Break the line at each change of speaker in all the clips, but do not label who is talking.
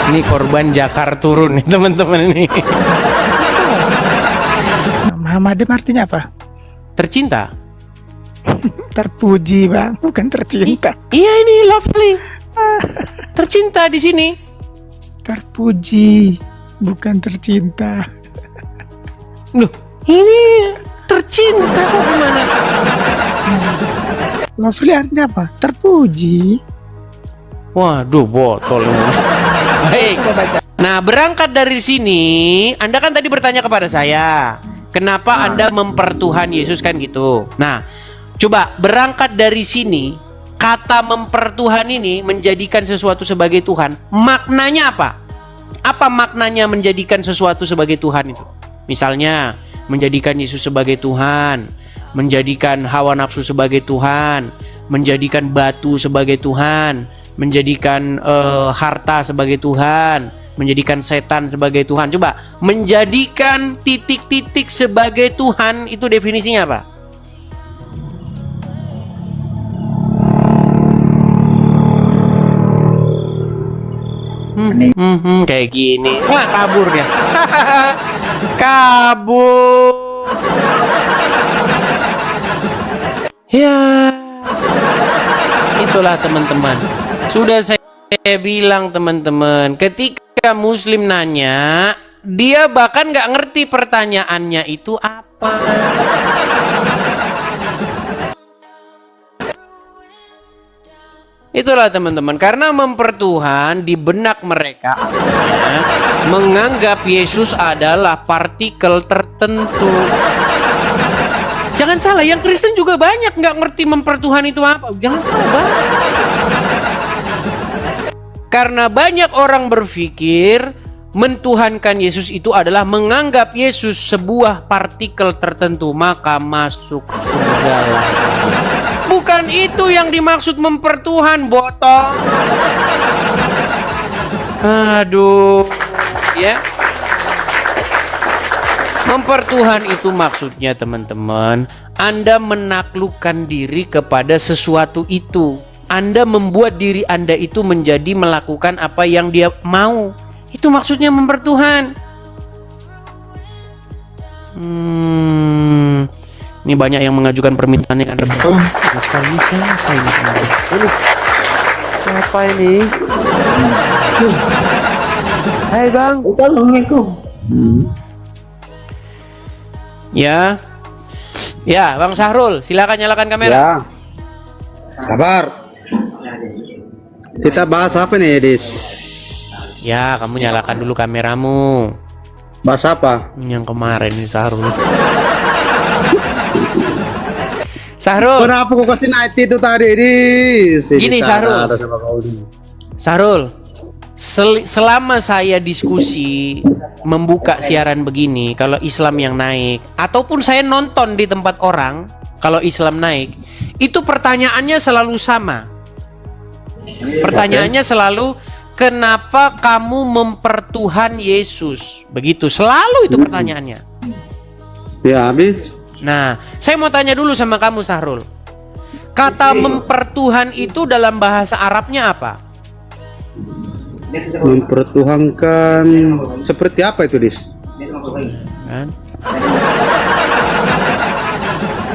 Ini korban Jakar turun nih teman-teman ini.
Muhammad artinya apa?
Tercinta.
Terpuji bang, bukan tercinta.
Iya ini lovely. Tercinta di sini.
Terpuji, bukan tercinta.
Loh, ini tercinta kok gimana?
Lovely artinya apa? Terpuji.
Waduh, botol ini. Baik. Nah, berangkat dari sini, Anda kan tadi bertanya kepada saya, kenapa Anda mempertuhan Yesus kan gitu. Nah, coba berangkat dari sini, kata mempertuhan ini menjadikan sesuatu sebagai Tuhan, maknanya apa? Apa maknanya menjadikan sesuatu sebagai Tuhan itu? Misalnya, menjadikan Yesus sebagai Tuhan, menjadikan hawa nafsu sebagai Tuhan, menjadikan batu sebagai Tuhan, menjadikan harta sebagai Tuhan, menjadikan setan sebagai Tuhan. Coba, menjadikan titik-titik sebagai Tuhan itu definisinya apa? Kayak gini. Wah, kabur dia. Kabur. Ya, itulah teman-teman. Sudah saya bilang teman-teman, ketika Muslim nanya, dia bahkan nggak ngerti pertanyaannya itu apa. Itulah teman-teman, karena mempertuhan di benak mereka menganggap Yesus adalah partikel tertentu. Jangan salah, yang Kristen juga banyak nggak ngerti mempertuhan itu apa. Jangan salah banget. Karena banyak orang berpikir mentuhankan Yesus itu adalah menganggap Yesus sebuah partikel tertentu, maka masuk surga lah. Bukan itu yang dimaksud mempertuhan, botol. Aduh, ya. Mempertuhan itu maksudnya teman-teman, Anda menaklukkan diri kepada sesuatu itu. Anda membuat diri Anda itu menjadi melakukan apa yang dia mau. Itu maksudnya mempertuhan. Ini banyak yang mengajukan permintaan yang Anda siapa ini? Siapa ini? Hai bang.
Assalamualaikum.
Ya, ya Bang Sahrul, silakan nyalakan kamera.
Ya. Kabar. Kita bahas apa nih, Edis?
Ya, kamu nyalakan dulu kameramu.
Bahas apa?
Yang kemarin nih Sahrul. Sahrul.
Kenapa kok kasih night itu tadi, Edis?
Gini Sahrul. Sahrul, selama saya diskusi membuka siaran begini, kalau Islam yang naik, ataupun saya nonton di tempat orang, kalau Islam naik, itu pertanyaannya selalu sama. Pertanyaannya selalu, kenapa kamu mempertuhan Yesus? Begitu, selalu itu pertanyaannya.
Ya, habis.
Nah, saya mau tanya dulu sama kamu Sahrul. Kata mempertuhan itu dalam bahasa Arabnya apa?
Mempertuhankan seperti apa itu, Dis?
Kan?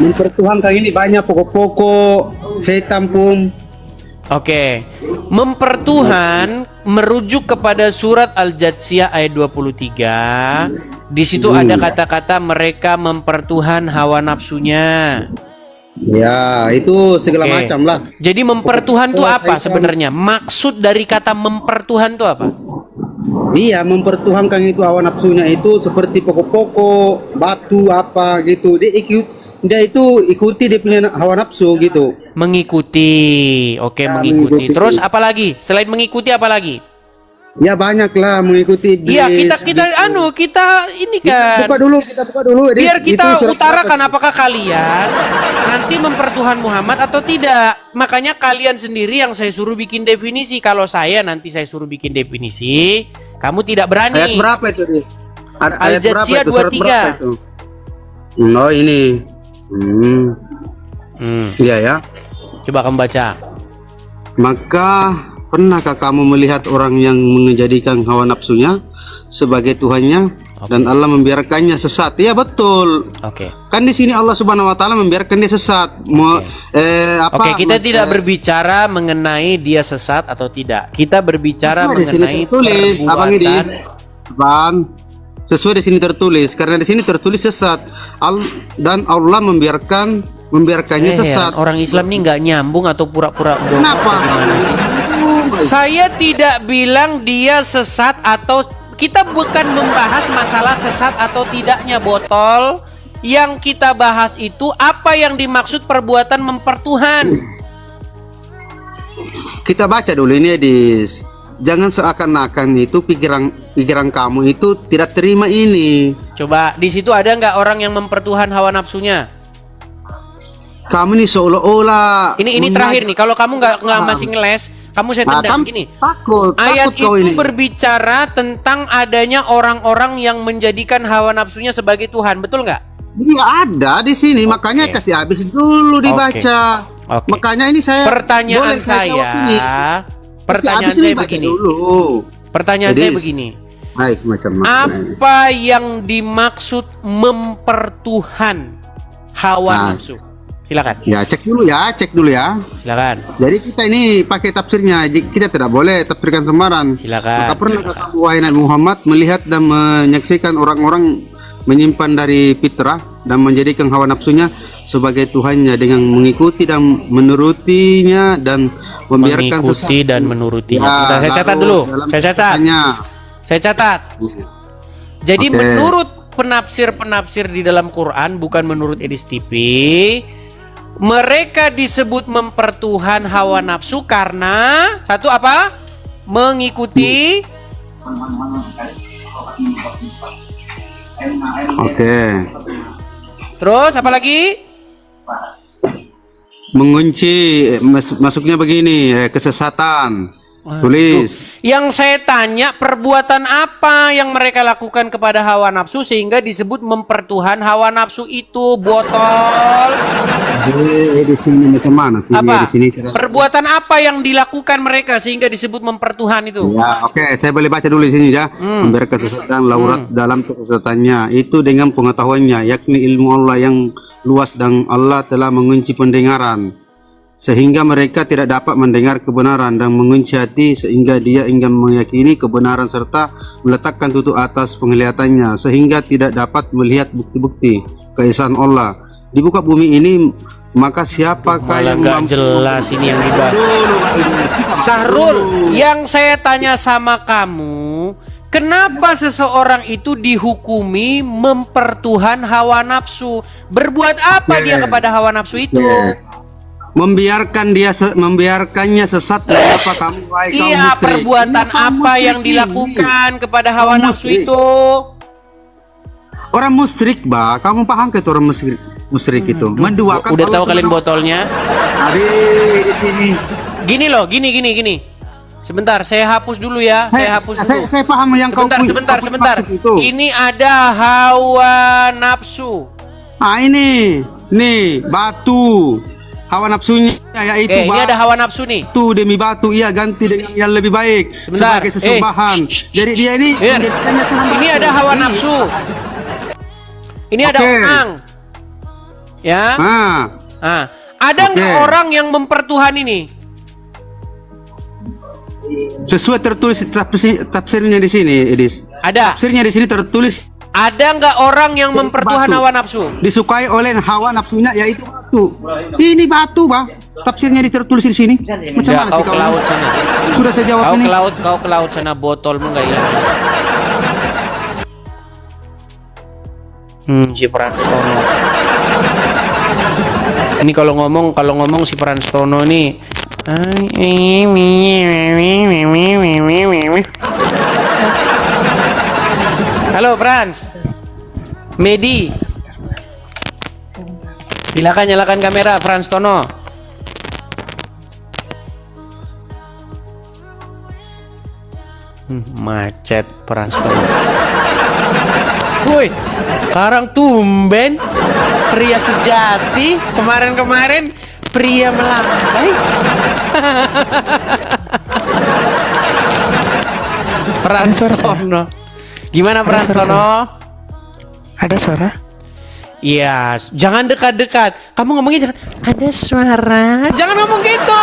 Mempertuhankan ini banyak pokok-pokok, setan pun.
Oke, mempertuhan merujuk kepada surat Al-Jatsiyah ayat 23. Di situ ada kata-kata mereka mempertuhan hawa nafsunya.
Ya, itu segala macam lah.
Jadi mempertuhan itu apa sebenarnya? Maksud dari kata mempertuhan itu apa?
Iya, mempertuhankan itu hawa nafsunya itu seperti pokok-pokok, batu apa gitu. Dia itu ikuti dia punya hawa nafsu gitu.
Mengikuti. Oke,
Ya,
mengikuti.
mengikuti.
Terus apa lagi? Selain mengikuti apa lagi?
Ya banyak lah mengikuti.
Iya, kita ini kan.
Buka dulu. Edis.
Biar kita
Itu surat
utarakan
berapa?
apakah kalian nanti mempertuhan Muhammad atau tidak. Makanya kalian sendiri yang saya suruh bikin definisi. Kalau saya nanti saya suruh bikin definisi, kamu tidak berani.
Ayat berapa itu, Edis? Ayat
Al-Jatsiyah
berapa itu? Surat
23.
berapa itu? Oh, ini. Iya ya.
Coba kamu baca.
Maka pernahkah kamu melihat orang yang menjadikan hawa nafsunya sebagai Tuhannya dan Allah membiarkannya sesat? Ya betul.
Oke.
Kan di sini Allah Subhanahu wa taala membiarkan dia sesat.
Oke, kita tidak berbicara mengenai dia sesat atau tidak. Kita berbicara
sesuai di sini
mengenai
tertulis, Abang
perbuatan.
Idis. Bang, sesuai di sini tertulis, karena di sini tertulis sesat. Dan Allah membiarkannya sesat.
Orang Islam ini nggak nyambung atau pura-pura bohong.
Kenapa?
Gimana sih? Saya tidak bilang dia sesat atau kita bukan membahas masalah sesat atau tidaknya, botol. Yang kita bahas itu apa yang dimaksud perbuatan mempertuhan.
Kita baca dulu ini, Edis. Jangan seakan-akan itu pikiran kamu itu tidak terima ini.
Coba di situ ada nggak orang yang mempertuhan hawa nafsunya?
Kamu nih seolah-olah
Ini terakhir nih. Kalau kamu nggak masih ngeles, kamu saya tendang gini.
Takut
Ayat
kau
itu
ini.
berbicara tentang adanya orang-orang yang menjadikan hawa nafsunya sebagai Tuhan, betul nggak?
Iya ada di sini, makanya kasih habis dulu dibaca.
Oke.
Makanya ini saya
Pertanyaan
boleh jawab ini.
pertanyaan
Habis
saya
ini baca
begini.
dulu.
Pertanyaan
Jadi,
saya begini.
Baik, macam
Apa yang dimaksud mempertuhan hawa
Nah.
nafsu? Silakan.
Ya cek dulu ya.
Silakan.
Jadi kita ini pakai tafsirnya, kita tidak boleh tafsirkan sembarangan.
Silakan.
Maka pernah kamu wahai Nabi Muhammad melihat dan menyaksikan orang-orang menyimpan dari fitrah dan menjadikan hawa nafsunya sebagai Tuhannya dengan mengikuti dan menurutinya dan membiarkan
Mengikuti
sesat.
dan menurutinya.
Ya,
Sebentar, saya catat
lalu
dulu.
dalam
Saya catat.
ceritanya,
Saya catat. Jadi
Oke.
menurut penafsir-penafsir di dalam Quran, bukan menurut Edis TV, mereka disebut mempertuhan hawa nafsu karena satu apa? Mengikuti
Oke.
terus apa lagi?
Mengunci masuknya begini, kesesatan. Tulis.
Yang saya tanya, perbuatan apa yang mereka lakukan kepada hawa nafsu sehingga disebut mempertuhan hawa nafsu itu, botol?
Di sini macam mana sih?
Apa?
Di sini tidak-
Perbuatan apa yang dilakukan mereka sehingga disebut mempertuhan itu?
Ya, oke, saya boleh baca dulu di sini ya. Memberi kesesatan laurat dalam kesesatannya itu dengan pengetahuannya, yakni ilmu Allah yang luas dan Allah telah mengunci pendengaran sehingga mereka tidak dapat mendengar kebenaran dan mengunci hati sehingga dia ingin meyakini kebenaran serta meletakkan tutup atas penglihatannya sehingga tidak dapat melihat bukti-bukti keesaan Allah di muka bumi ini. Maka siapakah
Malah
yang
nggak
mampu
jelas ini yang dibahas. Sahrul, yang saya tanya sama kamu, kenapa seseorang itu dihukumi mempertuhan hawa nafsu? Berbuat apa dia kepada hawa nafsu itu?
membiarkannya sesat. Apa kamu wahai kaum
Iya,
musyrik?
perbuatan
Ini kaum
apa
musyrik
yang
ini.
dilakukan kepada hawa
Kaum
nafsu
musyrik.
itu?
Orang musyrik, bah, kamu paham ke itu orang musyrik itu? Menduakan
Udah
Allah
tahu kalian
Subhanahu wa
botolnya?
Taala. Ada di sini.
Gini loh, gini. Sebentar, saya hapus dulu ya. Saya hapus dulu.
Saya paham yang
Sebentar.
maksud itu.
Ini ada hawa nafsu.
Ah ini, nih batu. Hawa nafsunya yaitu
Ini ada hawa nafsu nih.
batu demi batu, ia ganti dengan yang lebih baik
Sebentar.
sebagai sesembahan. Jadi dia ini
Hier.
menjadikannya Tuhan.
Ini ada hawa nafsu. Ini ada
Oke.
orang. Ya. Ada nggak
Oke.
orang yang mempertuhan ini?
Sesuai tertulis tafsirnya di sini, Edis.
Ada.
Tafsirnya di sini tertulis
Ada nggak orang yang mempertuhan
batu.
hawa nafsu?
disukai oleh hawa nafsunya yaitu batu. Ini batu, Bang. Tafsirnya tertulis di sini. Macam
Ya,
mana
kau
sih
ke laut sana.
Sudah saya jawab ini.
Kau ke laut sana, botolmu nggak hilang. Si Pranstono. Ini kalau ngomong si Pranstono nih. Halo Frans. Medi. Silakan nyalakan kamera Frans Tono. Macet Frans Tono. Woi, sekarang tumben pria sejati. Kemarin-kemarin pria melambai. Pranstono. Gimana Pranstono?
Ada suara?
Iya, jangan dekat-dekat. Kamu ngomongnya jangan ada suara. Jangan ngomong gitu.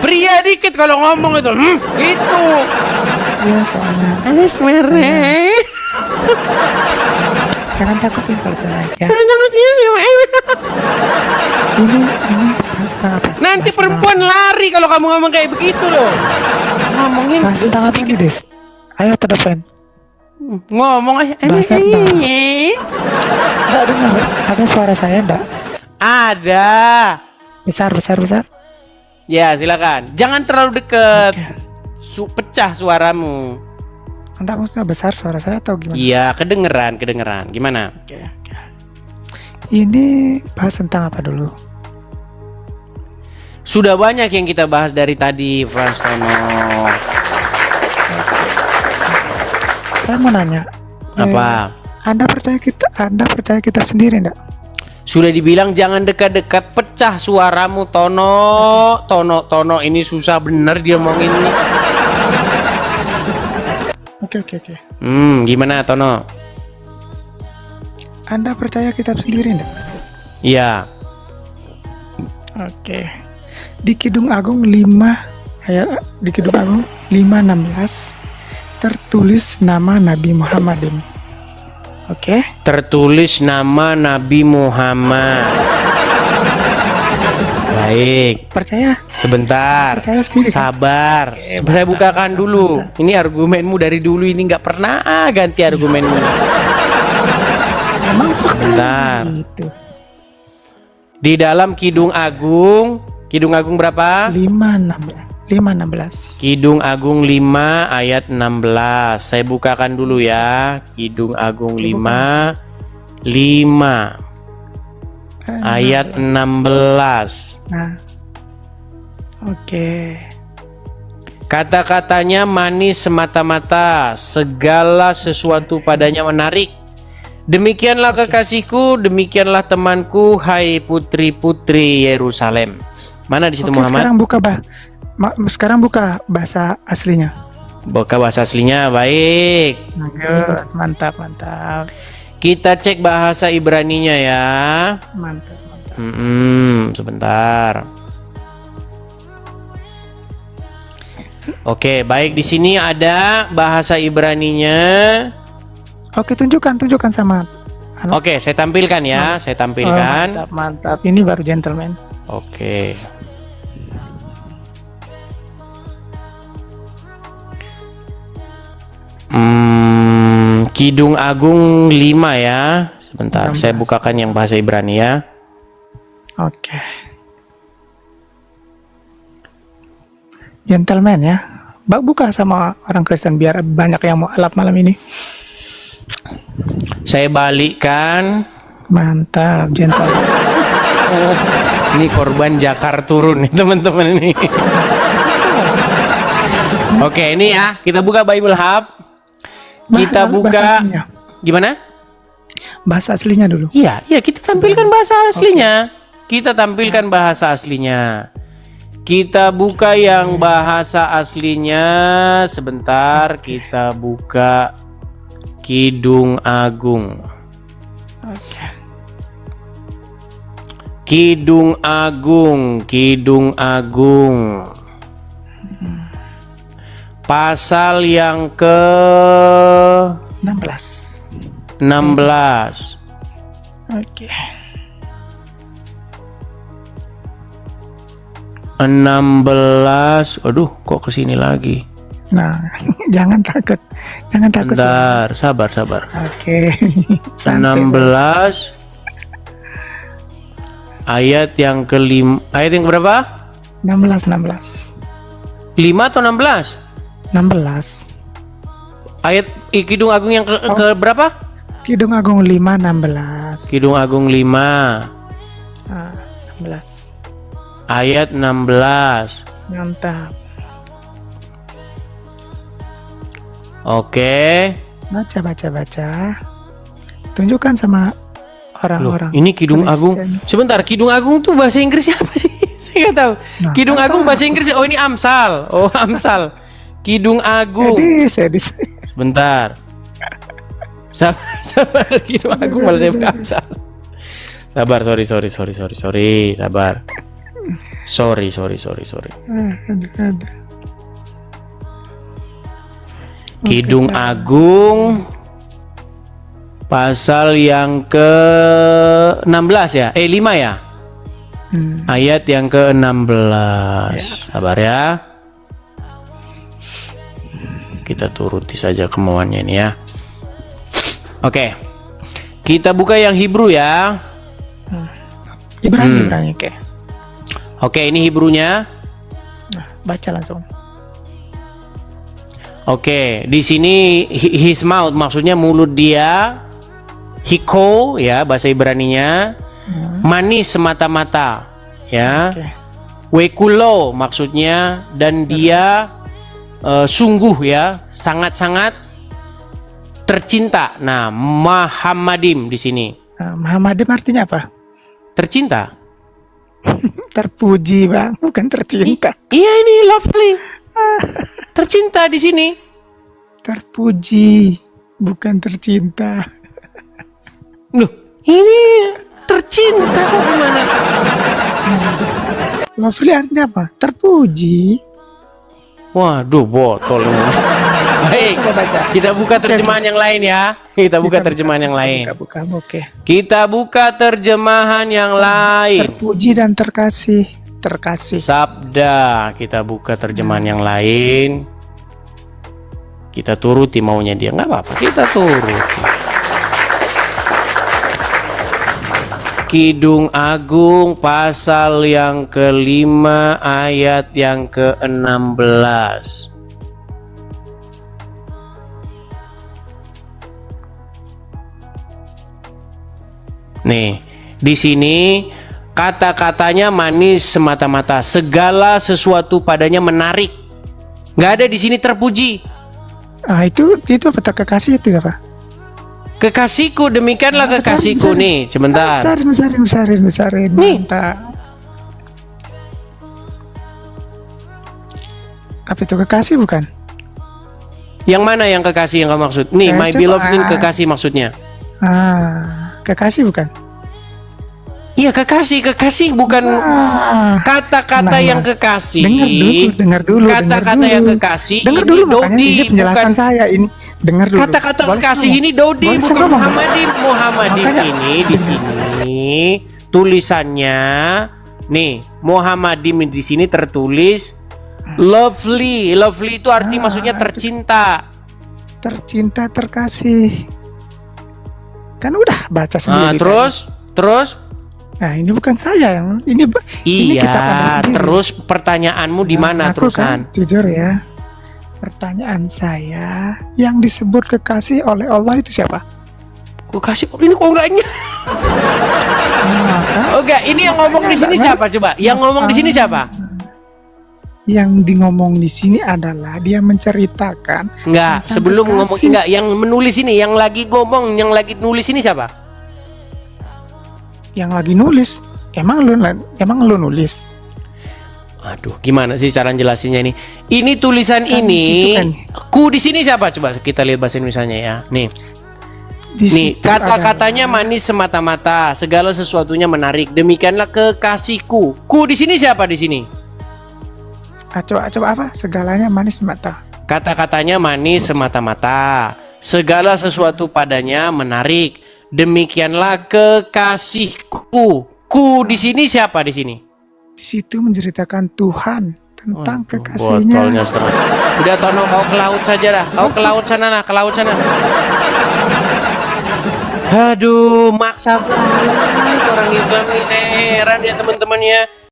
Pria dikit kalau ngomong itu. Gitu.
Iya, soalnya.
Ada suara.
Jangan takutin kalau saya. Ya.
Jangan sih.
Ini bahasa apa?
Nanti
Bahasa
perempuan lari kalau kamu ngomong kayak begitu loh. Ngomongin
Bahasa tentang apa nih, Des? Ayo terdepan.
ngomong aja.
Bahasa Enggak dengar. Ada suara saya enggak?
Ada.
Besar.
Ya, silakan. Jangan terlalu dekat.
Oke.
Pecah suaramu.
Enggak, maksudnya besar suara saya atau gimana?
Iya, kedengeran. Gimana?
Oke. Ini bahas tentang apa dulu?
Sudah banyak yang kita bahas dari tadi, Pranstono.
Saya mau nanya.
Apa?
Anda percaya kitab sendiri enggak?
Sudah dibilang jangan dekat-dekat, pecah suaramu, Tono. Ini susah bener dia ngomongin ini.
Oke.
Gimana, Tono?
Anda percaya kitab sendiri enggak?
Iya.
Oke. Di Kidung Agung 5:16 tertulis nama Nabi Muhammadin. Oke.
Tertulis nama Nabi Muhammad. Baik.
Percaya?
Sebentar.
Percaya sendiri.
Sabar. Saya bukakan dulu. Ini argumenmu dari dulu ini nggak pernah ganti argumenmu.
Emang
Sebentar.
gitu.
Di dalam Kidung Agung berapa?
5:16.
Kidung Agung 5 ayat 16. Saya bukakan dulu ya. Kidung Agung 5 ayat 16.
Nah. Oke.
Kata-katanya manis semata-mata, segala sesuatu padanya menarik. Demikianlah kekasihku, demikianlah temanku, hai putri-putri Yerusalem. Mana di situ
Oke,
Muhammad?
sekarang buka bahasa aslinya.
Buka bahasa aslinya, baik.
Bagus, mantap.
Kita cek bahasa Ibraninya ya.
Mantap.
Sebentar. Oke, baik, di sini ada bahasa Ibraninya.
Oke, tunjukkan sama anak.
Oke, saya tampilkan ya, saya tampilkan.
Mantap. Ini baru gentleman.
Oke. Kidung Agung 5 ya. Sebentar,
16.
saya bukakan yang bahasa Ibrani ya.
Oke. Gentleman ya. Buka sama orang Kristen biar banyak yang mau alap malam ini.
Saya balikkan.
Mantap, gentleman.
Ini korban Jakar turun nih teman-teman ini. Oke, ini ya, kita buka Bible Hub. Kita
Bahasa
buka
aslinya.
gimana?
Bahasa aslinya dulu.
Iya, kita tampilkan bahasa aslinya. Kita tampilkan bahasa aslinya. Kita buka yang bahasa aslinya. Sebentar, kita buka Kidung Agung.
Oke.
Kidung Agung. Pasal yang ke 16.
Oke.
16. Aduh, kok kesini lagi?
Nah, jangan takut.
Bentar, sabar.
Oke.
16 ayat yang ayat yang berapa?
16.
5 atau 16?
16.
Ayat Kidung Agung yang ke berapa?
Kidung Agung 5:16.
Kidung Agung 5
16.
ayat 16.
Mantap.
Oke.
Baca. Tunjukkan sama
Loh,
orang-orang.
ini Kidung
Kristen.
Agung. Sebentar, Kidung Agung tuh bahasa Inggrisnya apa sih? Saya nggak tahu.
Nah,
Kidung Agung bahasa Inggris. Oh, ini Amsal. Kidung Agung.
Edis.
Bentar. Sabar, Kidung Agung malah saya baca. Sabar, sorry. Sabar. Sorry.
Aduh.
Kidung Agung pasal yang ke-16 ya? 5 ya? Ayat yang ke-16. Sabar ya. Kita turuti saja kemauannya ini ya. Oke. Kita buka yang Hebrew ya.
Ibrani oke.
Oke, ini Hebrew-nya.
Nah, baca langsung.
Oke, di sini his mouth maksudnya mulut dia. Hiko ya bahasa Ibraninya. Manis semata-mata ya.
Oke.
Wekulo maksudnya dan dia sungguh ya, sangat-sangat tercinta. Nah, Muhammadim di sini.
Muhammadim artinya apa?
Tercinta.
Terpuji, Bang, bukan tercinta.
Iya, ini lovely. Tercinta di sini.
Terpuji, bukan tercinta.
Loh, ini tercinta kok gimana?
Lovely artinya apa? Terpuji.
Waduh, botol. Baik, kita buka terjemahan yang lain ya. Kita buka terjemahan yang lain.
Buka, oke.
Kita buka terjemahan yang lain.
Terpuji dan terkasih.
Sabda. Kita buka terjemahan yang lain. Kita turuti maunya dia. Nggak apa-apa, kita turuti. Kidung Agung pasal yang ke-5 ayat yang ke-16. Nih, di sini kata-katanya manis semata-mata, segala sesuatu padanya menarik. Nggak ada di sini terpuji.
Itu apa kekasih itu apa?
Kekasihku, demikianlah kekasihku. Nih, sebentar.
Besarin.
Nih.
Mantap. Apa itu kekasih bukan?
Yang mana yang kekasih yang kamu maksud? Nih, my beloved ini kekasih maksudnya.
Kekasih bukan?
Iya, kekasih bukan kata-kata yang kekasih.
Dengar dulu.
Kata-kata yang kekasih
Dengar
ini
dulu,
Dodi,
makanya ini penjelasan
bukan
saya ini. Dengar dulu.
kata-kata
Boleh
kekasih
ngomong?
ini Dodi,
Boleh
bukan
ngomong?
Muhammadim. Muhammadim
Makanya-
ini di sini tulisannya nih, Muhammadim di sini tertulis lovely. Lovely itu arti maksudnya tercinta.
Tercinta, terkasih. Kan udah baca sendiri.
Terus
Nah, ini bukan saya yang ini
iya,
kita pandang sendiri.
terus pertanyaanmu di mana
Aku
terusan?
kan, jujur ya. Pertanyaan saya, yang disebut kekasih oleh Allah itu siapa?
Kekasih ini kok enggaknya? Oh enggak, ini yang ngomong di sini siapa coba? Yang ngomong di sini siapa?
Yang ngomong di sini adalah dia menceritakan.
Enggak,
tentang
sebelum
kekasih.
ngomong enggak, yang menulis ini, yang lagi ngomong, yang lagi nulis ini siapa?
Yang lagi nulis, emang lu nulis?
Aduh, gimana sih cara jelasinnya ini? Ini tulisan
Kan
ini,
di situ kan.
ku di sini siapa? Coba kita lihat bahasa Indonesianya ya. Nih,
Di
nih
situ
kata-katanya
adalah-
manis semata-mata, segala sesuatunya menarik. Demikianlah kekasihku. Ku di sini siapa di sini?
coba apa? Segalanya manis mata.
Kata-katanya manis semata-mata, segala sesuatu padanya menarik. Demikianlah kekasihku. Ku di sini siapa di sini?
Di situ menceritakan Tuhan tentang
Waduh,
kekasihnya.
botolnya setengah. Udah Tono, kau ke laut saja dah. Kau ke laut sana lah, ke laut sana. Aduh, maksa banget orang Islam ini, saya heran ya teman-temannya.